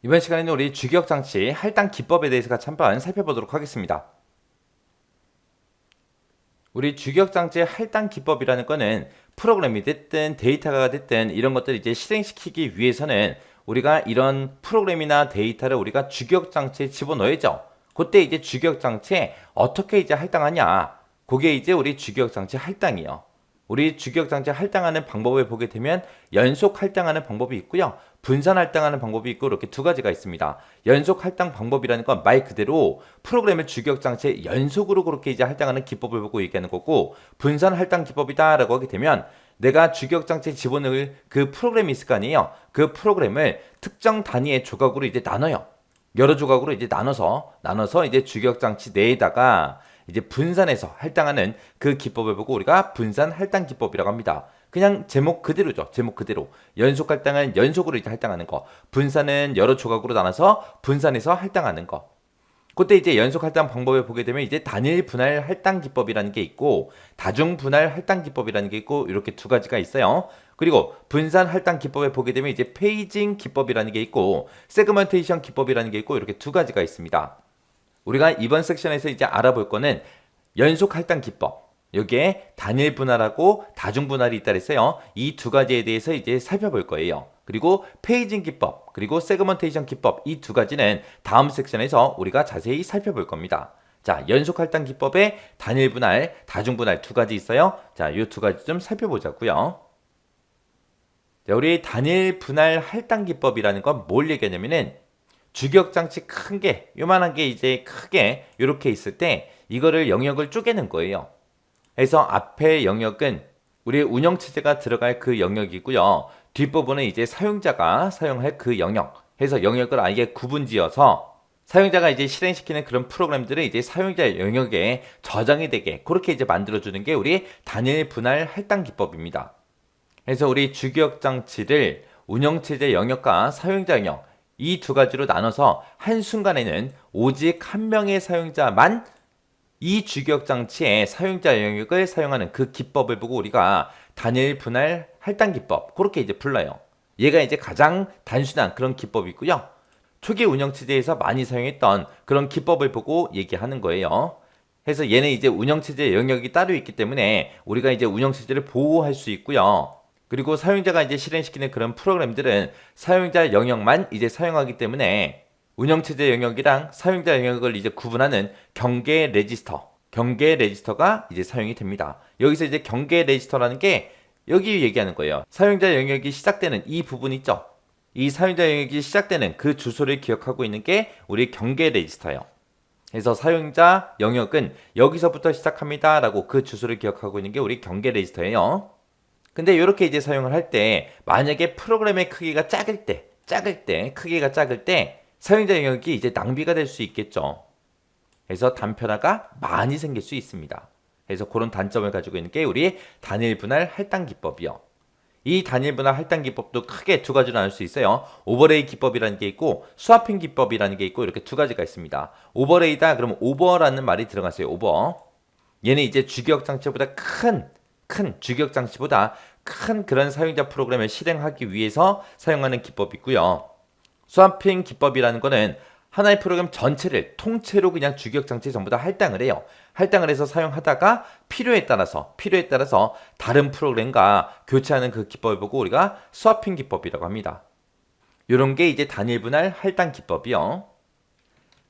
이번 시간에는 우리 주기억장치 할당 기법에 대해서 같이 한번 살펴보도록 하겠습니다. 우리 주기억장치의 할당 기법이라는 거는 프로그램이 됐든 데이터가 됐든 이런 것들을 이제 실행시키기 위해서는 우리가 이런 프로그램이나 데이터를 우리가 주기억장치에 집어넣어야죠. 그때 이제 주기억장치에 어떻게 이제 할당하냐? 그게 이제 우리 주기억장치 할당이요. 우리 주기억장치 할당하는 방법을 보게 되면 연속 할당하는 방법이 있고요. 분산 할당하는 방법이 있고 이렇게 두 가지가 있습니다. 연속 할당 방법이라는 건 말 그대로 프로그램의 주기억장치에 연속으로 그렇게 이제 할당하는 기법을 보고 얘기하는 거고, 분산 할당 기법이다라고 하게 되면 내가 주기억장치에 집어넣을 그 프로그램이 있을 거 아니에요. 그 프로그램을 특정 단위의 조각으로 이제 나눠요. 여러 조각으로 이제 나눠서 이제 주기억장치 내에다가 이제 분산해서 할당하는 그 기법을 보고 우리가 분산 할당 기법이라고 합니다. 그냥 제목 그대로죠. 제목 그대로. 연속 할당은 연속으로 이제 할당하는 거. 분산은 여러 조각으로 나눠서 분산해서 할당하는 거. 그때 이제 연속 할당 방법을 보게 되면 이제 단일 분할 할당 기법이라는 게 있고 다중 분할 할당 기법이라는 게 있고 이렇게 두 가지가 있어요. 그리고 분산 할당 기법을 보게 되면 이제 페이징 기법이라는 게 있고 세그먼테이션 기법이라는 게 있고 이렇게 두 가지가 있습니다. 우리가 이번 섹션에서 이제 알아볼 거는 연속 할당 기법. 여기에 단일 분할하고 다중 분할이 있다 그랬어요. 이 두 가지에 대해서 이제 살펴볼 거예요. 그리고 페이징 기법, 그리고 세그먼테이션 기법 이 두 가지는 다음 섹션에서 우리가 자세히 살펴볼 겁니다. 자, 연속 할당 기법에 단일 분할, 다중 분할 두 가지 있어요. 자, 이 두 가지 좀 살펴보자고요. 자, 우리 단일 분할 할당 기법이라는 건 뭘 얘기하냐면은 주기억장치 큰 게, 요만한 게 이제 크게 이렇게 있을 때 이거를 영역을 쪼개는 거예요. 그래서 앞에 영역은 우리 운영체제가 들어갈 그 영역이고요. 뒷부분은 이제 사용자가 사용할 그 영역. 해서 영역을 아예 구분지어서 사용자가 이제 실행시키는 그런 프로그램들을 이제 사용자 영역에 저장이 되게 그렇게 이제 만들어주는 게 우리 단일 분할 할당 기법입니다. 그래서 우리 주기억장치를 운영체제 영역과 사용자 영역 이 두 가지로 나눠서 한순간에는 오직 한 명의 사용자만 이 주기억장치의 사용자 영역을 사용하는 그 기법을 보고 우리가 단일 분할 할당 기법 그렇게 이제 불러요. 얘가 이제 가장 단순한 그런 기법이고요. 초기 운영체제에서 많이 사용했던 그런 기법을 보고 얘기하는 거예요. 그래서 얘는 이제 운영체제 영역이 따로 있기 때문에 우리가 이제 운영체제를 보호할 수 있고요. 그리고 사용자가 이제 실행시키는 그런 프로그램들은 사용자 영역만 이제 사용하기 때문에 운영체제 영역이랑 사용자 영역을 이제 구분하는 경계 레지스터가 이제 사용이 됩니다. 여기서 이제 경계 레지스터라는 게 여기 얘기하는 거예요. 사용자 영역이 시작되는 이 부분 있죠? 이 사용자 영역이 시작되는 그 주소를 기억하고 있는 게 우리 경계 레지스터예요. 그래서 사용자 영역은 여기서부터 시작합니다 라고 그 주소를 기억하고 있는 게 우리 경계 레지스터예요. 근데 이렇게 이제 사용을 할 때 만약에 프로그램의 크기가 크기가 작을 때 사용자 영역이 이제 낭비가 될 수 있겠죠. 그래서 단편화가 많이 생길 수 있습니다. 그래서 그런 단점을 가지고 있는 게 우리 단일 분할 할당 기법이요. 이 단일 분할 할당 기법도 크게 두 가지로 나눌 수 있어요. 오버레이 기법이라는 게 있고 스와핑 기법이라는 게 있고 이렇게 두 가지가 있습니다. 오버레이다 그러면 오버라는 말이 들어갔어요. 오버. 얘는 이제 주기억장치보다 큰 주기억장치보다 큰 그런 사용자 프로그램을 실행하기 위해서 사용하는 기법이고요. 스와핑 기법이라는 거는 하나의 프로그램 전체를 통째로 그냥 주기억장치에 전부 다 할당을 해요. 할당을 해서 사용하다가 필요에 따라서 다른 프로그램과 교체하는 그 기법을 보고 우리가 스와핑 기법이라고 합니다. 이런 게 이제 단일 분할 할당 기법이요.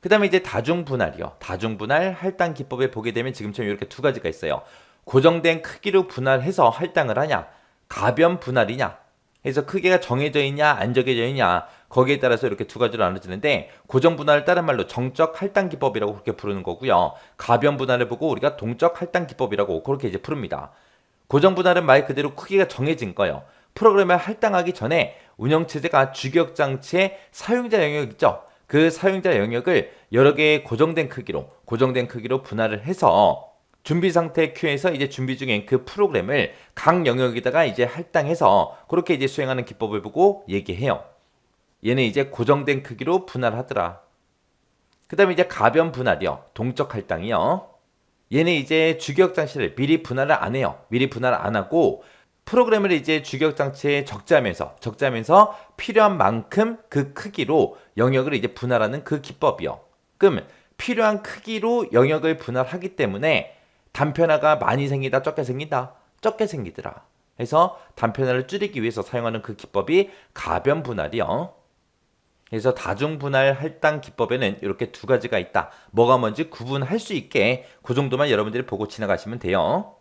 그 다음에 이제 다중분할이요. 다중분할 할당 기법에 보게 되면 지금처럼 이렇게 두 가지가 있어요. 고정된 크기로 분할해서 할당을 하냐, 가변 분할이냐, 해서 크기가 정해져 있냐, 안 정해져 있냐, 거기에 따라서 이렇게 두 가지로 나눠지는데, 고정 분할을 다른 말로 정적 할당 기법이라고 그렇게 부르는 거고요. 가변 분할을 보고 우리가 동적 할당 기법이라고 그렇게 이제 부릅니다. 고정 분할은 말 그대로 크기가 정해진 거예요. 프로그램을 할당하기 전에 운영체제가 주기억장치의 사용자 영역 있죠? 그 사용자 영역을 여러 개의 고정된 크기로 분할을 해서 준비 상태 큐에서 이제 준비 중인 그 프로그램을 각 영역에다가 이제 할당해서 그렇게 이제 수행하는 기법을 보고 얘기해요. 얘는 이제 고정된 크기로 분할하더라. 그 다음에 이제 가변 분할이요. 동적 할당이요. 얘는 이제 주기억장치를 미리 분할을 안 해요. 미리 분할을 안 하고 프로그램을 이제 주격장치에 적재하면서 필요한 만큼 그 크기로 영역을 이제 분할하는 그 기법이요. 그럼 필요한 크기로 영역을 분할하기 때문에 단편화가 많이 생기다, 적게 생긴다, 적게 생기더라. 그래서 단편화를 줄이기 위해서 사용하는 그 기법이 가변 분할이요. 그래서 다중 분할 할당 기법에는 이렇게 두 가지가 있다. 뭐가 뭔지 구분할 수 있게 그 정도만 여러분들이 보고 지나가시면 돼요.